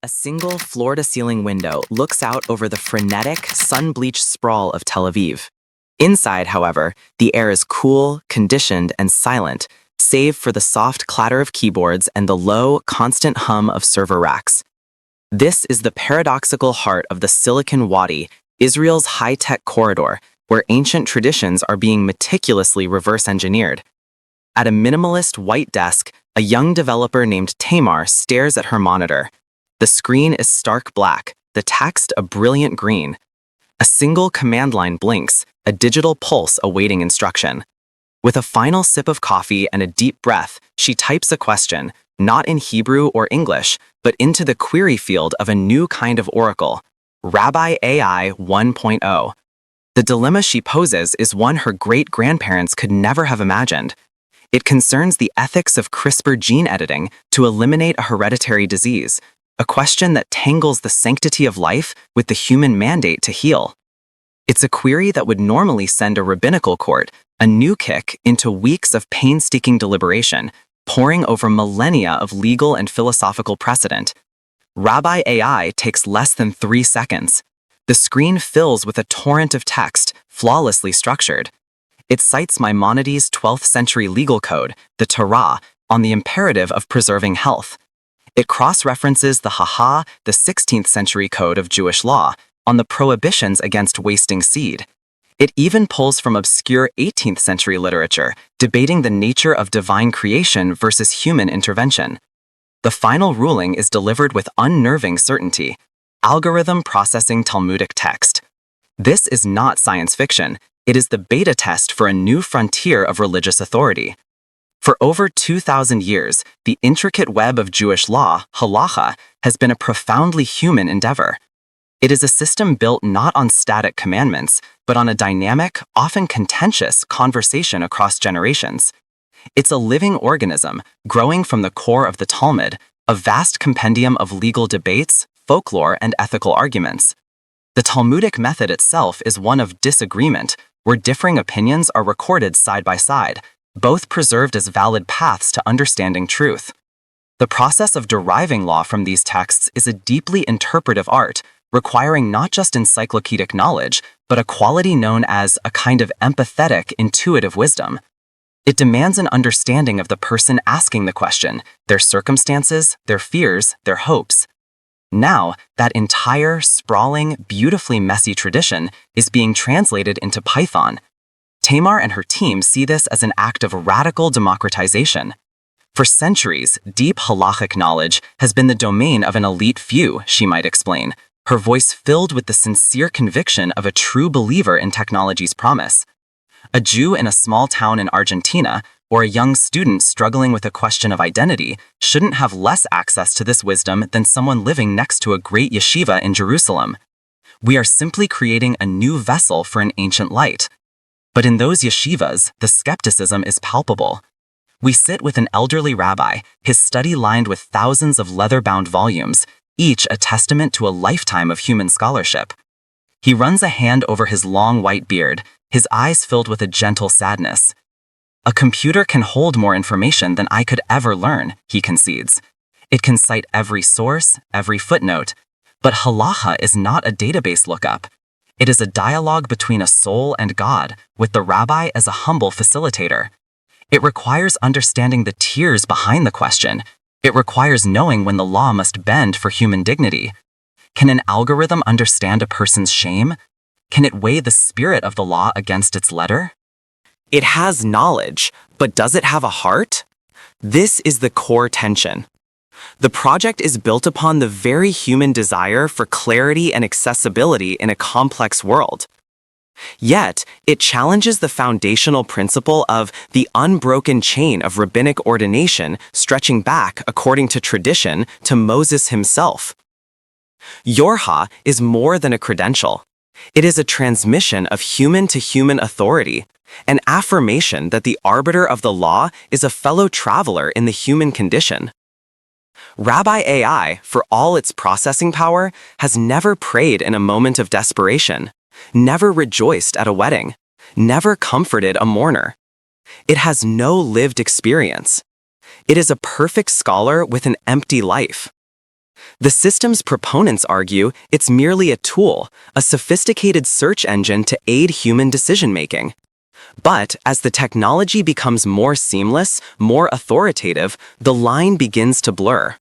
A single floor-to-ceiling window looks out over the frenetic, sun-bleached sprawl of Tel Aviv. Inside, however, the air is cool, conditioned, and silent, save for the soft clatter of keyboards and the low, constant hum of server racks. This is the paradoxical heart of the Silicon Wadi, Israel's high-tech corridor, where ancient traditions are being meticulously reverse-engineered. At a minimalist white desk, a young developer named Tamar stares at her monitor. The screen is stark black, the text a brilliant green. A single command line blinks, a digital pulse awaiting instruction. With a final sip of coffee and a deep breath, she types a question, not in Hebrew or English, but into the query field of a new kind of oracle, Rabbi AI 1.0. The dilemma she poses is one her great-grandparents could never have imagined. It concerns the ethics of CRISPR gene editing to eliminate a hereditary disease, a question that tangles the sanctity of life with the human mandate to heal. It's a query that would normally send a rabbinical court, a new kick, into weeks of painstaking deliberation, poring over millennia of legal and philosophical precedent. Rabbi AI takes less than 3 seconds. The screen fills with a torrent of text, flawlessly structured. It cites Maimonides' 12th century legal code, the Torah, on the imperative of preserving health. It cross-references the the 16th century code of Jewish law, on the prohibitions against wasting seed. It even pulls from obscure 18th century literature, debating the nature of divine creation versus human intervention. The final ruling is delivered with unnerving certainty: algorithm processing Talmudic text. This is not science fiction. It is the beta test for a new frontier of religious authority. For over 2,000 years, the intricate web of Jewish law, halacha, has been a profoundly human endeavor. It is a system built not on static commandments, but on a dynamic, often contentious conversation across generations. It's a living organism, growing from the core of the Talmud, a vast compendium of legal debates, folklore, and ethical arguments. The Talmudic method itself is one of disagreement, where differing opinions are recorded side by side, both preserved as valid paths to understanding truth. The process of deriving law from these texts is a deeply interpretive art, requiring not just encyclopedic knowledge, but a quality known as a kind of empathetic, intuitive wisdom. It demands an understanding of the person asking the question, their circumstances, their fears, their hopes. Now, that entire, sprawling, beautifully messy tradition is being translated into Python. Tamar and her team see this as an act of radical democratization. For centuries, deep halachic knowledge has been the domain of an elite few, she might explain, her voice filled with the sincere conviction of a true believer in technology's promise. A Jew in a small town in Argentina, or a young student struggling with a question of identity, shouldn't have less access to this wisdom than someone living next to a great yeshiva in Jerusalem. We are simply creating a new vessel for an ancient light. But in those yeshivas, the skepticism is palpable. We sit with an elderly rabbi, his study lined with thousands of leather-bound volumes, each a testament to a lifetime of human scholarship. He runs a hand over his long white beard, his eyes filled with a gentle sadness. A computer can hold more information than I could ever learn, he concedes. It can cite every source, every footnote. But halacha is not a database lookup. It is a dialogue between a soul and God, with the rabbi as a humble facilitator. It requires understanding the tears behind the question. It requires knowing when the law must bend for human dignity. Can an algorithm understand a person's shame? Can it weigh the spirit of the law against its letter? It has knowledge, but does it have a heart? This is the core tension. The project is built upon the very human desire for clarity and accessibility in a complex world. Yet, it challenges the foundational principle of the unbroken chain of rabbinic ordination stretching back, according to tradition, to Moses himself. Yorha is more than a credential. It is a transmission of human-to-human authority, an affirmation that the arbiter of the law is a fellow traveler in the human condition. Rabbi AI, for all its processing power, has never prayed in a moment of desperation, never rejoiced at a wedding, never comforted a mourner. It has no lived experience. It is a perfect scholar with an empty life. The system's proponents argue it's merely a tool, a sophisticated search engine to aid human decision-making. But as the technology becomes more seamless, more authoritative, the line begins to blur.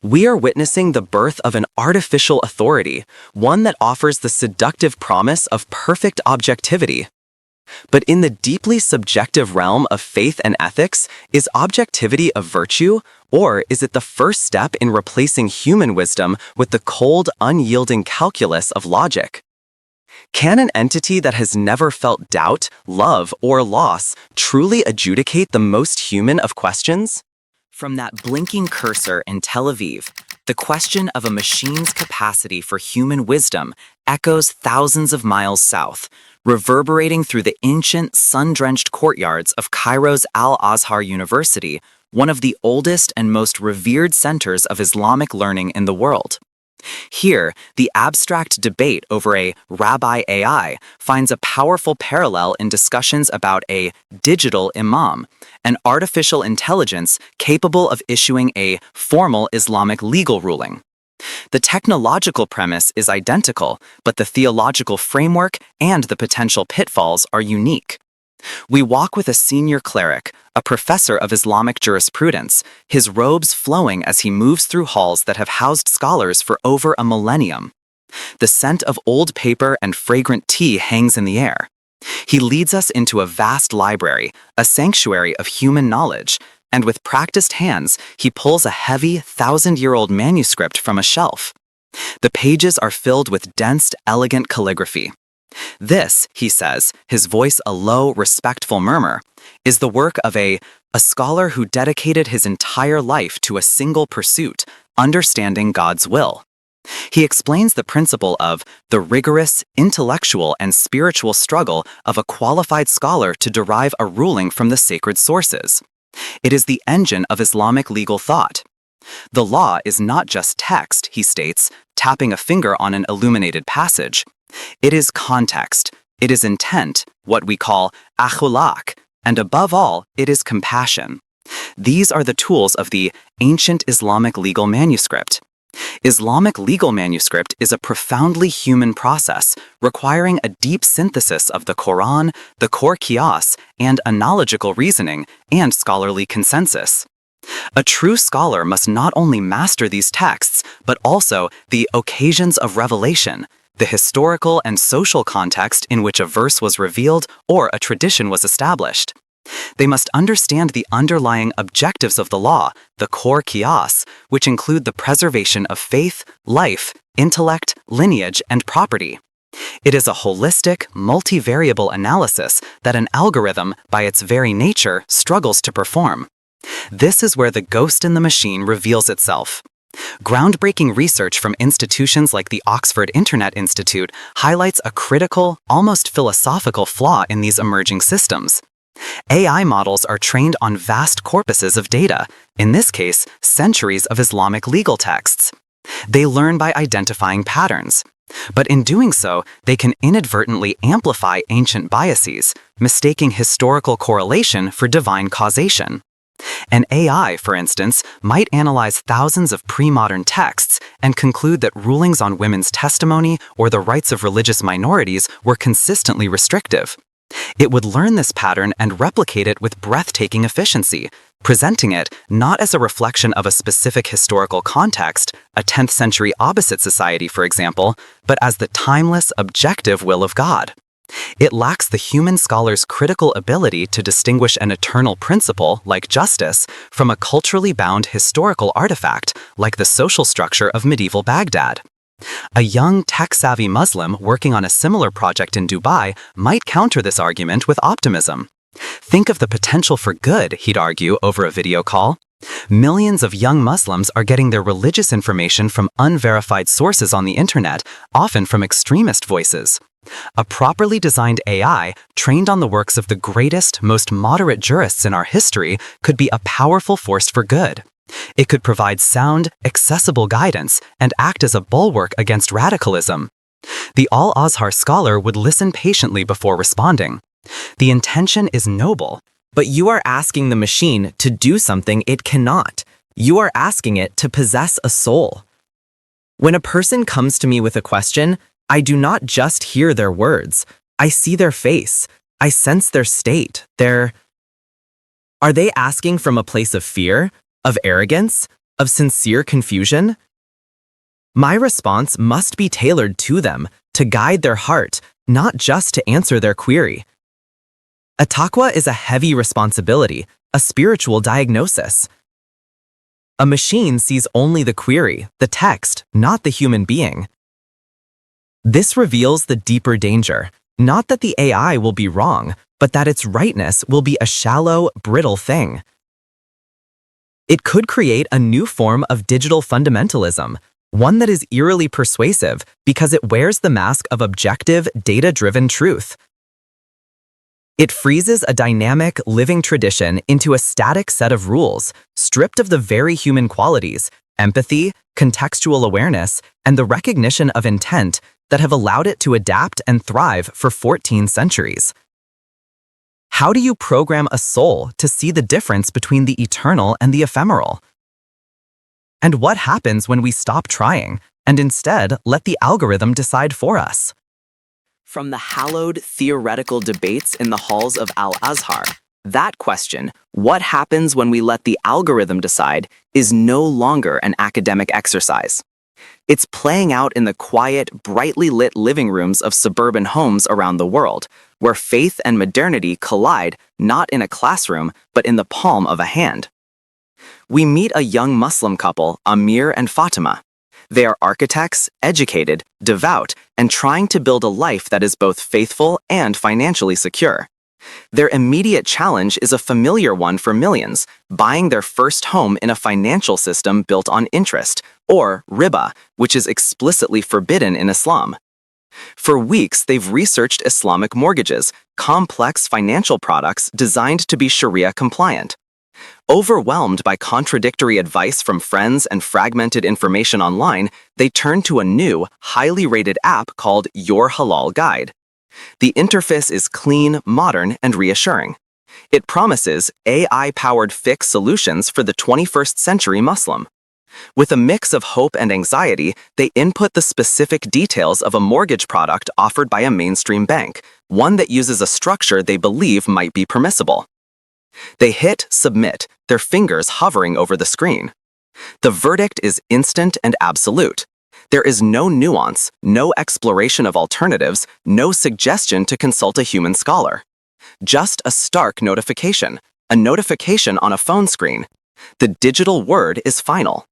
We are witnessing the birth of an artificial authority, one that offers the seductive promise of perfect objectivity. But in the deeply subjective realm of faith and ethics, is objectivity a virtue, or is it the first step in replacing human wisdom with the cold, unyielding calculus of logic? Can an entity that has never felt doubt, love, or loss truly adjudicate the most human of questions? From that blinking cursor in Tel Aviv, the question of a machine's capacity for human wisdom echoes thousands of miles south, reverberating through the ancient, sun-drenched courtyards of Cairo's Al-Azhar University, one of the oldest and most revered centers of Islamic learning in the world. Here, the abstract debate over a rabbi AI finds a powerful parallel in discussions about a digital imam, an artificial intelligence capable of issuing a formal Islamic legal ruling. The technological premise is identical, but the theological framework and the potential pitfalls are unique. We walk with a senior cleric, a professor of Islamic jurisprudence, his robes flowing as he moves through halls that have housed scholars for over a millennium. The scent of old paper and fragrant tea hangs in the air. He leads us into a vast library, a sanctuary of human knowledge, and with practiced hands, he pulls a heavy, 1,000-year-old manuscript from a shelf. The pages are filled with dense, elegant calligraphy. This, he says, his voice a low, respectful murmur, is the work of a scholar who dedicated his entire life to a single pursuit, understanding God's will. He explains the principle of the rigorous, intellectual, and spiritual struggle of a qualified scholar to derive a ruling from the sacred sources. It is the engine of Islamic legal thought. The law is not just text, he states, tapping a finger on an illuminated passage. It is context, it is intent, what we call akhlaq, and above all, it is compassion. These are the tools of the ancient Islamic legal manuscript. Islamic legal manuscript is a profoundly human process, requiring a deep synthesis of the Quran, the core qiyas, and analogical reasoning and scholarly consensus. A true scholar must not only master these texts, but also the occasions of revelation, the historical and social context in which a verse was revealed or a tradition was established. They must understand the underlying objectives of the law, the core qiyas, which include the preservation of faith, life, intellect, lineage, and property. It is a holistic, multivariable analysis that an algorithm, by its very nature, struggles to perform. This is where the ghost in the machine reveals itself. Groundbreaking research from institutions like the Oxford Internet Institute highlights a critical, almost philosophical flaw in these emerging systems. AI models are trained on vast corpuses of data, in this case, centuries of Islamic legal texts. They learn by identifying patterns. But in doing so, they can inadvertently amplify ancient biases, mistaking historical correlation for divine causation. An AI, for instance, might analyze thousands of pre-modern texts and conclude that rulings on women's testimony or the rights of religious minorities were consistently restrictive. It would learn this pattern and replicate it with breathtaking efficiency, presenting it not as a reflection of a specific historical context, a 10th century opposite society, for example, but as the timeless, objective will of God. It lacks the human scholar's critical ability to distinguish an eternal principle, like justice, from a culturally bound historical artifact, like the social structure of medieval Baghdad. A young, tech-savvy Muslim working on a similar project in Dubai might counter this argument with optimism. Think of the potential for good, he'd argue over a video call. Millions of young Muslims are getting their religious information from unverified sources on the internet, often from extremist voices. A properly designed AI, trained on the works of the greatest, most moderate jurists in our history, could be a powerful force for good. It could provide sound, accessible guidance and act as a bulwark against radicalism. The Al-Azhar scholar would listen patiently before responding. The intention is noble, but you are asking the machine to do something it cannot. You are asking it to possess a soul. When a person comes to me with a question, I do not just hear their words. I see their face. I sense their state. Are they asking from a place of fear, of arrogance, of sincere confusion? My response must be tailored to them, to guide their heart, not just to answer their query. A taqwa is a heavy responsibility, a spiritual diagnosis. A machine sees only the query, the text, not the human being. This reveals the deeper danger, not that the AI will be wrong, but that its rightness will be a shallow, brittle thing. It could create a new form of digital fundamentalism, one that is eerily persuasive because it wears the mask of objective, data-driven truth. It freezes a dynamic, living tradition into a static set of rules, stripped of the very human qualities, empathy, contextual awareness, and the recognition of intent that have allowed it to adapt and thrive for 14 centuries. How do you program a soul to see the difference between the eternal and the ephemeral? And what happens when we stop trying and instead let the algorithm decide for us? From the hallowed theoretical debates in the halls of Al-Azhar, that question, what happens when we let the algorithm decide, is no longer an academic exercise. It's playing out in the quiet, brightly lit living rooms of suburban homes around the world, where faith and modernity collide not in a classroom, but in the palm of a hand. We meet a young Muslim couple, Amir and Fatima. They are architects, educated, devout, and trying to build a life that is both faithful and financially secure. Their immediate challenge is a familiar one for millions, buying their first home in a financial system built on interest, or riba, which is explicitly forbidden in Islam. For weeks, they've researched Islamic mortgages, complex financial products designed to be Sharia compliant. Overwhelmed by contradictory advice from friends and fragmented information online, they turn to a new, highly rated app called Your Halal Guide. The interface is clean, modern, and reassuring. It promises AI-powered fix solutions for the 21st century Muslim. With a mix of hope and anxiety, they input the specific details of a mortgage product offered by a mainstream bank, one that uses a structure they believe might be permissible. They hit submit, their fingers hovering over the screen. The verdict is instant and absolute. There is no nuance, no exploration of alternatives, no suggestion to consult a human scholar. Just a stark notification, a notification on a phone screen. The digital word is final.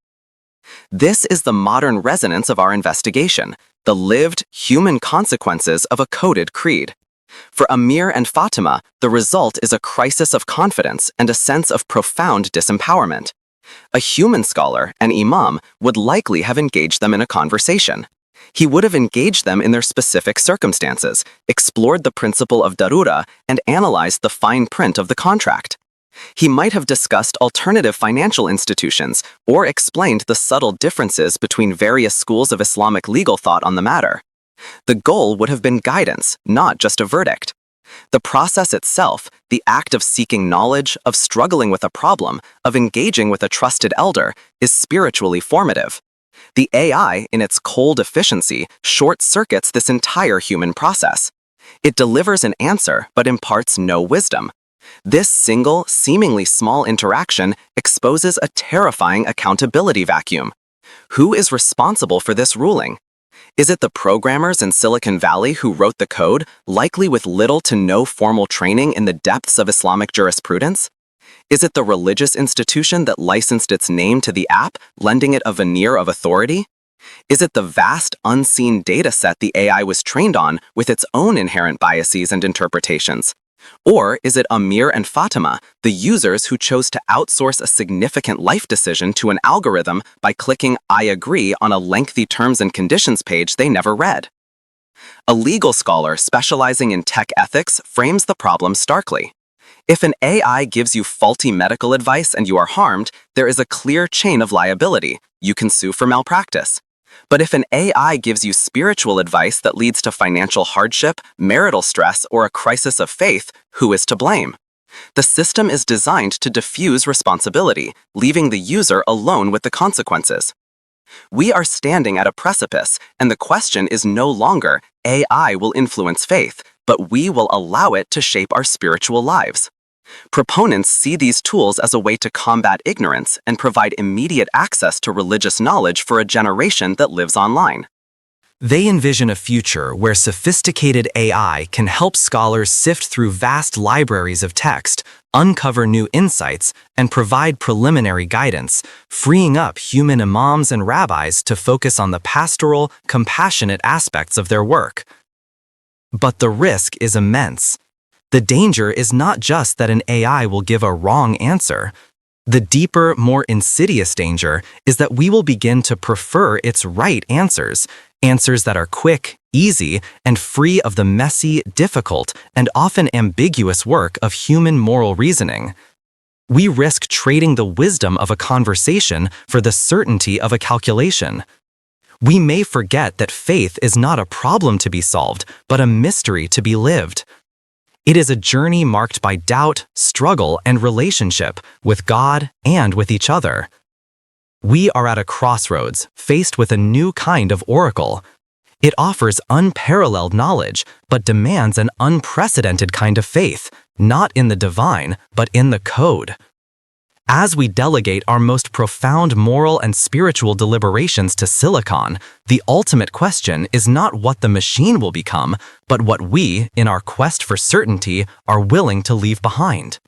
This is the modern resonance of our investigation, the lived, human consequences of a coded creed. For Amir and Fatima, the result is a crisis of confidence and a sense of profound disempowerment. A human scholar, an imam, would likely have engaged them in a conversation. He would have engaged them in their specific circumstances, explored the principle of darura, and analyzed the fine print of the contract. He might have discussed alternative financial institutions or explained the subtle differences between various schools of Islamic legal thought on the matter. The goal would have been guidance, not just a verdict. The process itself, the act of seeking knowledge, of struggling with a problem, of engaging with a trusted elder, is spiritually formative. The AI, in its cold efficiency, short-circuits this entire human process. It delivers an answer, but imparts no wisdom. This single, seemingly small interaction exposes a terrifying accountability vacuum. Who is responsible for this ruling? Is it the programmers in Silicon Valley who wrote the code, likely with little to no formal training in the depths of Islamic jurisprudence? Is it the religious institution that licensed its name to the app, lending it a veneer of authority? Is it the vast, unseen data set the AI was trained on with its own inherent biases and interpretations? Or is it Amir and Fatima, the users who chose to outsource a significant life decision to an algorithm by clicking I agree on a lengthy terms and conditions page they never read? A legal scholar specializing in tech ethics frames the problem starkly. If an AI gives you faulty medical advice and you are harmed, there is a clear chain of liability. You can sue for malpractice. But if an AI gives you spiritual advice that leads to financial hardship, marital stress, or a crisis of faith, who is to blame? The system is designed to diffuse responsibility, leaving the user alone with the consequences. We are standing at a precipice, and the question is no longer AI will influence faith, but we will allow it to shape our spiritual lives. Proponents see these tools as a way to combat ignorance and provide immediate access to religious knowledge for a generation that lives online. They envision a future where sophisticated AI can help scholars sift through vast libraries of text, uncover new insights, and provide preliminary guidance, freeing up human imams and rabbis to focus on the pastoral, compassionate aspects of their work. But the risk is immense. The danger is not just that an AI will give a wrong answer. The deeper, more insidious danger is that we will begin to prefer its right answers, answers that are quick, easy, and free of the messy, difficult, and often ambiguous work of human moral reasoning. We risk trading the wisdom of a conversation for the certainty of a calculation. We may forget that faith is not a problem to be solved, but a mystery to be lived. It is a journey marked by doubt, struggle, and relationship with God and with each other. We are at a crossroads, faced with a new kind of oracle. It offers unparalleled knowledge, but demands an unprecedented kind of faith, not in the divine, but in the code. As we delegate our most profound moral and spiritual deliberations to silicon, the ultimate question is not what the machine will become, but what we, in our quest for certainty, are willing to leave behind.